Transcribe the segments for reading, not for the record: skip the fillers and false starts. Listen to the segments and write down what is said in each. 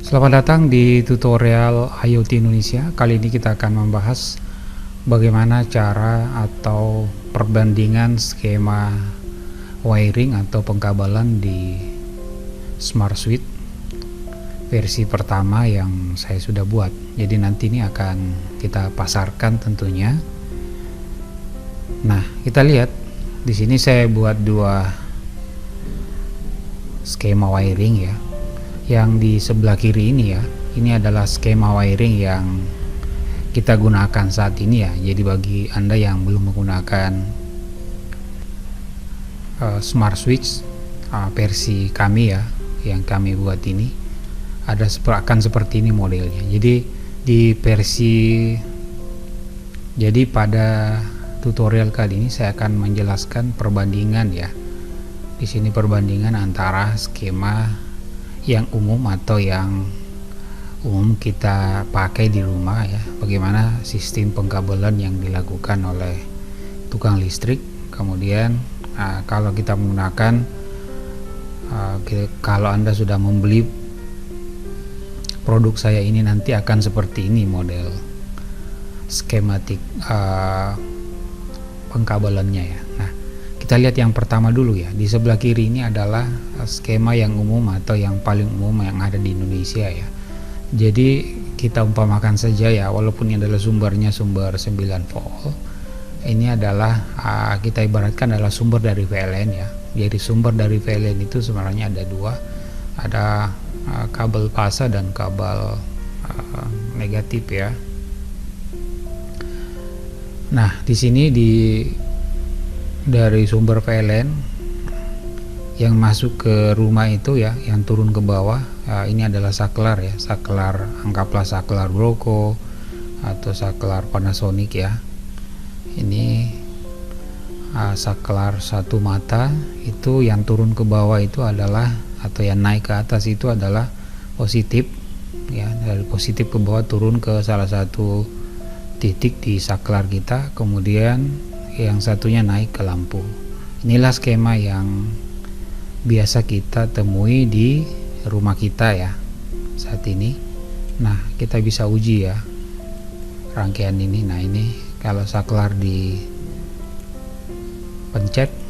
Selamat datang di tutorial IoT Indonesia. Kali ini kita akan membahas bagaimana cara atau perbandingan skema wiring atau pengkabelan di Smart Switch versi pertama yang saya sudah buat. Jadi nanti ini akan kita pasarkan tentunya. Nah, kita lihat di sini saya buat dua skema wiring ya. Yang di sebelah kiri ini ya, ini adalah skema wiring yang kita gunakan saat ini ya. Jadi bagi Anda yang belum menggunakan Smart Switch versi kami ya, yang kami buat ini akan seperti ini modelnya. Jadi pada tutorial kali ini saya akan menjelaskan perbandingan ya. Di sini perbandingan antara skema yang umum atau yang umum kita pakai di rumah ya, bagaimana sistem pengkabelan yang dilakukan oleh tukang listrik. Kemudian kalau kita menggunakan kalau Anda sudah membeli produk saya ini, nanti akan seperti ini model skematik pengkabelannya ya. Nah, kita lihat yang pertama dulu ya. Di sebelah kiri ini adalah skema yang umum atau yang paling umum yang ada di Indonesia ya. Jadi kita umpamakan saja ya, walaupun ini adalah sumbernya sumber 9 volt, ini adalah kita ibaratkan adalah sumber dari PLN ya. Jadi sumber dari PLN itu sebenarnya ada dua, ada kabel fasa dan kabel negatif ya. Nah, di sini dari sumber PLN yang masuk ke rumah itu ya, yang turun ke bawah, ini adalah saklar ya, saklar, anggaplah saklar Broco atau saklar Panasonic ya. Ini saklar satu mata, itu yang turun ke bawah itu adalah, atau yang naik ke atas itu adalah positif ya, dari positif ke bawah turun ke salah satu titik di saklar kita, kemudian yang satunya naik ke lampu. Inilah skema yang biasa kita temui di rumah kita ya saat ini. Nah, kita bisa uji ya rangkaian ini. Nah, ini kalau saklar dipencet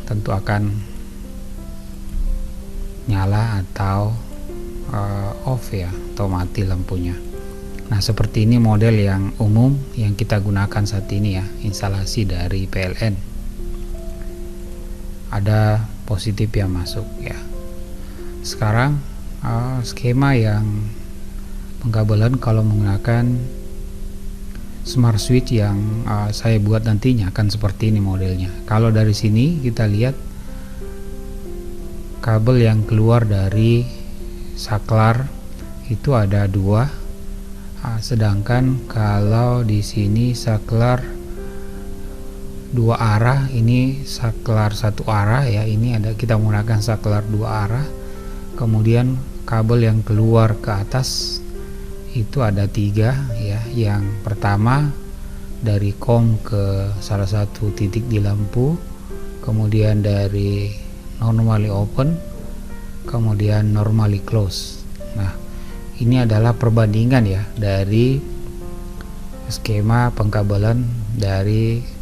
tentu akan nyala atau off ya, atau mati lampunya. Nah, seperti ini model yang umum yang kita gunakan saat ini ya, instalasi dari PLN. Ada positif yang masuk ya. Sekarang skema yang pengkabelan kalau menggunakan Smart Switch yang saya buat nantinya akan seperti ini modelnya. Kalau dari sini kita lihat kabel yang keluar dari saklar itu ada dua. Sedangkan kalau di sini saklar dua arah, ini saklar satu arah ya, ini ada, kita menggunakan saklar dua arah. Kemudian kabel yang keluar ke atas itu ada tiga ya. Yang pertama dari COM ke salah satu titik di lampu, kemudian dari normally open, kemudian normally close. Nah, ini adalah perbandingan ya dari skema pengkabelan dari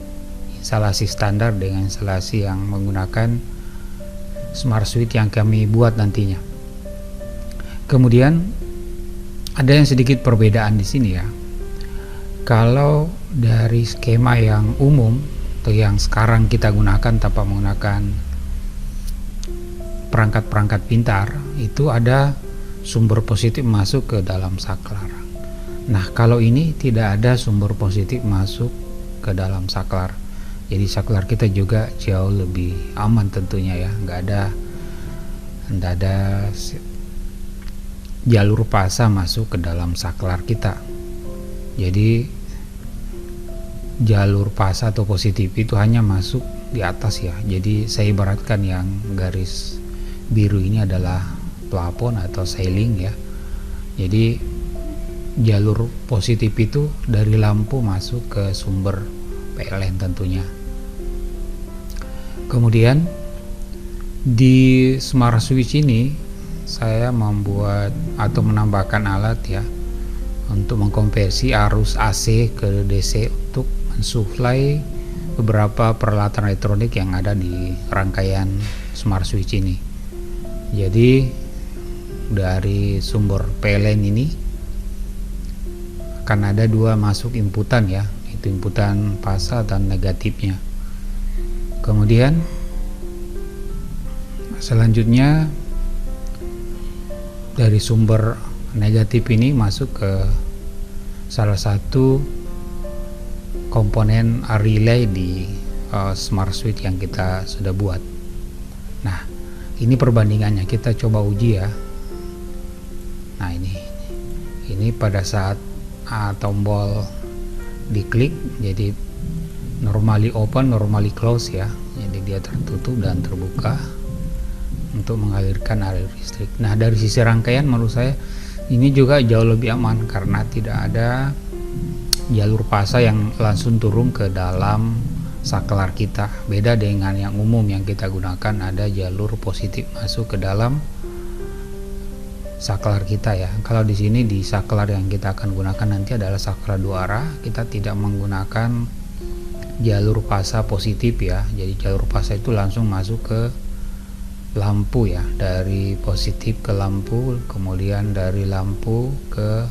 instalasi standar dengan instalasi yang menggunakan Smart Switch yang kami buat nantinya. Kemudian ada yang sedikit perbedaan di sini ya. Kalau dari skema yang umum atau yang sekarang kita gunakan tanpa menggunakan perangkat-perangkat pintar, itu ada sumber positif masuk ke dalam saklar. Nah, kalau ini tidak ada sumber positif masuk ke dalam saklar. Jadi saklar kita juga jauh lebih aman tentunya ya, nggak ada jalur fasa masuk ke dalam saklar kita. Jadi jalur fasa atau positif itu hanya masuk di atas ya. Jadi saya ibaratkan yang garis biru ini adalah plafon atau ceiling ya. Jadi jalur positif itu dari lampu masuk ke sumber PLN tentunya. Kemudian di Smart Switch ini saya membuat atau menambahkan alat ya untuk mengkonversi arus AC ke DC untuk mensuplai beberapa peralatan elektronik yang ada di rangkaian smart switch ini. Jadi dari sumber PLN ini akan ada dua masuk inputan ya, itu inputan fasa dan negatifnya. Kemudian selanjutnya dari sumber negatif ini masuk ke salah satu komponen relay di smart switch yang kita sudah buat. Nah, ini perbandingannya, kita coba uji ya. Nah, ini pada saat tombol diklik jadi normally open, normally close ya. Jadi dia tertutup dan terbuka untuk mengalirkan arus listrik. Nah, dari sisi rangkaian menurut saya ini juga jauh lebih aman karena tidak ada jalur fasa yang langsung turun ke dalam saklar kita. Beda dengan yang umum yang kita gunakan, ada jalur positif masuk ke dalam saklar kita ya. Kalau di sini di saklar yang kita akan gunakan nanti adalah saklar dua arah, kita tidak menggunakan jalur fasa positif ya. Jadi jalur fasa itu langsung masuk ke lampu ya, dari positif ke lampu, kemudian dari lampu ke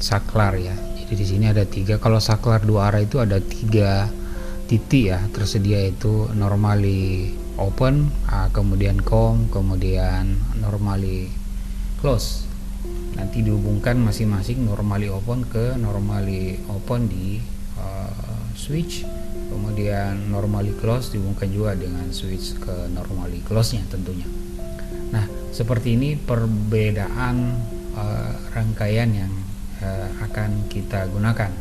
saklar ya. Jadi di sini ada tiga. Kalau saklar dua arah itu ada 3 titik ya tersedia, itu normally open, kemudian kemudian normally close. Nanti dihubungkan masing-masing normally open ke normally open di switch, kemudian normally close dihubungkan juga dengan switch ke normally close nya tentunya. Nah, seperti ini perbedaan rangkaian yang akan kita gunakan.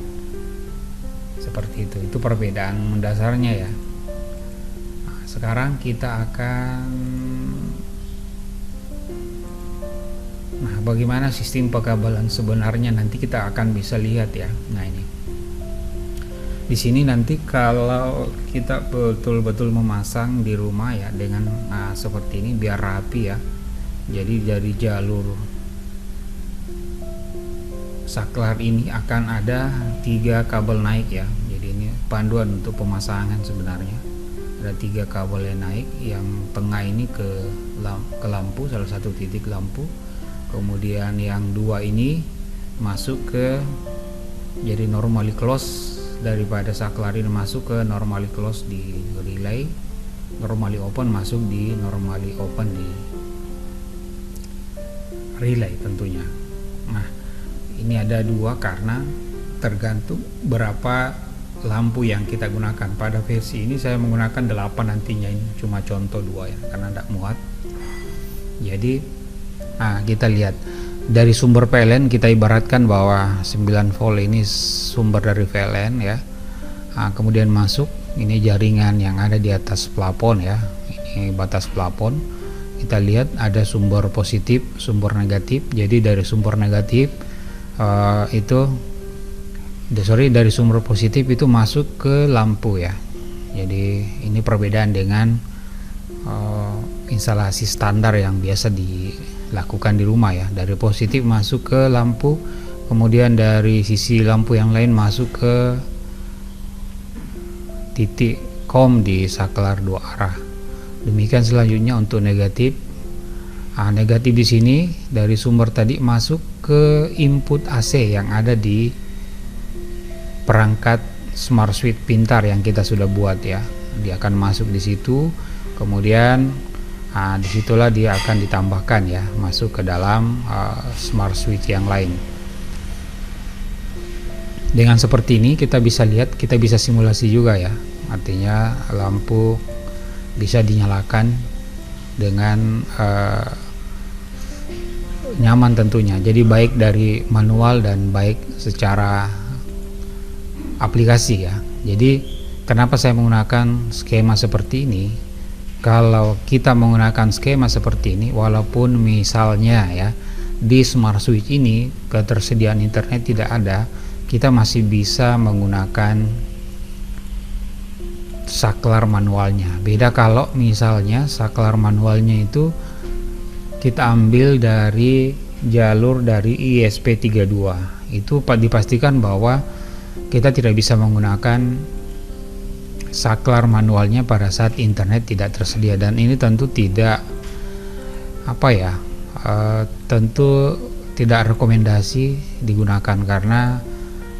Seperti itu perbedaan mendasarnya ya. Nah, sekarang kita akan bagaimana sistem pekabelan sebenarnya, nanti kita akan bisa lihat ya. Nah, ini di sini nanti kalau kita betul-betul memasang di rumah ya dengan seperti ini biar rapi ya. Jadi dari jalur saklar ini akan ada 3 kabel naik ya. Jadi ini panduan untuk pemasangan sebenarnya. Ada 3 kabel yang naik, yang tengah ini ke lampu, salah satu titik lampu. Kemudian yang 2 ini masuk ke jadi normally close, daripada saklar ini masuk ke normally close di relay, normally open masuk di normally open di relay tentunya. Nah, ini ada 2 karena tergantung berapa lampu yang kita gunakan. Pada versi ini saya menggunakan 8 nantinya, ini cuma contoh 2 ya karena tidak muat. Jadi kita lihat dari sumber PLN, kita ibaratkan bahwa 9 volt ini sumber dari PLN ya. Kemudian masuk ini jaringan yang ada di atas plafon ya, ini batas plafon. Kita lihat ada sumber positif, sumber negatif. Jadi dari sumber negatif dari sumber positif itu masuk ke lampu ya. Jadi ini perbedaan dengan instalasi standar yang biasa dilakukan di rumah ya. Dari positif masuk ke lampu, kemudian dari sisi lampu yang lain masuk ke titik di saklar 2 arah. Demikian selanjutnya untuk negatif. Negatif di sini dari sumber tadi masuk ke input AC yang ada di perangkat smart switch pintar yang kita sudah buat ya. Dia akan masuk di situ, kemudian disitulah dia akan ditambahkan ya, masuk ke dalam smart switch yang lain. Dengan seperti ini kita bisa lihat, kita bisa simulasi juga ya, artinya lampu bisa dinyalakan dengan nyaman tentunya. Jadi baik dari manual dan baik secara aplikasi ya. Jadi kenapa saya menggunakan skema seperti ini? Kalau kita menggunakan skema seperti ini, walaupun misalnya ya di smart switch ini ketersediaan internet tidak ada, kita masih bisa menggunakan saklar manualnya. Beda kalau misalnya saklar manualnya itu kita ambil dari jalur dari ISP32, itu dipastikan bahwa kita tidak bisa menggunakan saklar manualnya pada saat internet tidak tersedia, dan ini tentu tidak tentu tidak rekomendasi digunakan, karena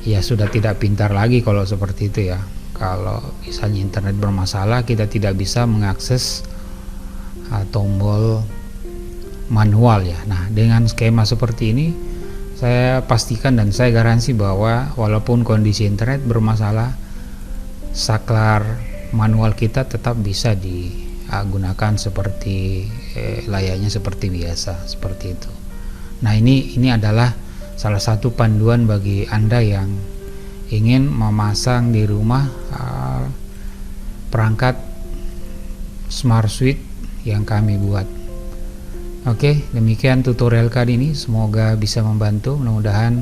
ya sudah tidak pintar lagi kalau seperti itu ya. Kalau misalnya internet bermasalah, kita tidak bisa mengakses tombol manual ya. Nah, dengan skema seperti ini saya pastikan dan saya garansi bahwa walaupun kondisi internet bermasalah, saklar manual kita tetap bisa digunakan seperti layaknya seperti biasa, seperti itu. Nah, ini adalah salah satu panduan bagi Anda yang ingin memasang di rumah perangkat smart switch yang kami buat. Oke, demikian tutorial kali ini, semoga bisa membantu. Mudah-mudahan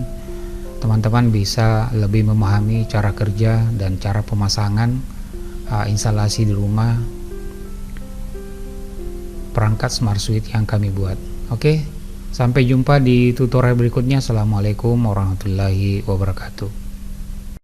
teman-teman bisa lebih memahami cara kerja dan cara pemasangan instalasi di rumah perangkat smart switch yang kami buat. Oke, sampai jumpa di tutorial berikutnya. Assalamualaikum warahmatullahi wabarakatuh.